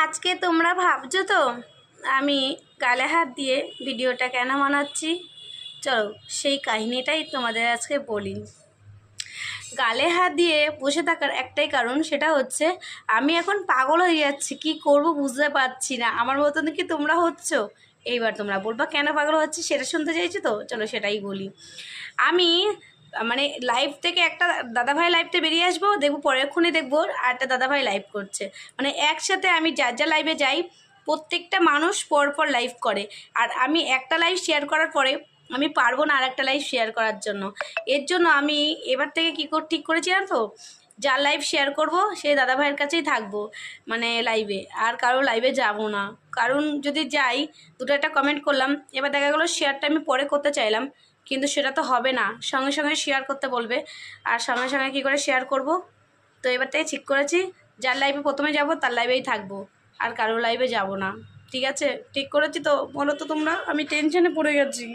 আজকে তোমরা ভাবছো তো আমি গালে হাত দিয়ে ভিডিওটা কেন বানাচ্ছি। চলো সেই কাহিনীটাই তোমাদের আজকে বলি। গালে হাত দিয়ে বসে থাকার একটাই কারণ, সেটা হচ্ছে আমি এখন পাগল হয়ে যাচ্ছি, কি করব বুঝতে পারছি না। আমার মতন কি তোমরা হচ্ছ? এইবার তোমরা বলবা কেন পাগল হচ্ছে, সেটা শুনতে চাইছো তো, চলো সেটাই বলি। আমি মানে লাইভ থেকে একটা দাদাভাই লাইভতে বেরিয়ে আসবো, দেখবো পরেরক্ষণে দেখবো আর একটা দাদাভাই লাইভ করছে। মানে একসাথে আমি যার যা লাইভে যাই প্রত্যেকটা মানুষ পরপর লাইভ করে, আর আমি একটা লাইভ শেয়ার করার পরে আমি পারবো না আর একটা লাইভ শেয়ার করার জন্য। এর জন্য আমি এবার থেকে কী ঠিক করেছি জানো তো, যার লাইভ শেয়ার করব সেই দাদাভাইয়ের কাছেই থাকবো, মানে লাইভে আর কারো লাইভে যাব না। কারণ যদি যাই, দুটো একটা কমেন্ট করলাম, এবার দেখা গেলো শেয়ারটা আমি পরে করতে চাইলাম, কিন্তু সেটা তো হবে না, সঙ্গে সঙ্গে শেয়ার করতে বলবে, আর সঙ্গে সঙ্গে কী করে শেয়ার করব। তো এবার থেকে ঠিক করেছি যার লাইভে প্রথমে যাব তার লাইভেই থাকবো, আর কারো লাইভে যাব না। ঠিক আছে, ঠিক করেছি তো? বলো তো তোমরা, আমি টেনশনে পড়ে গেছি।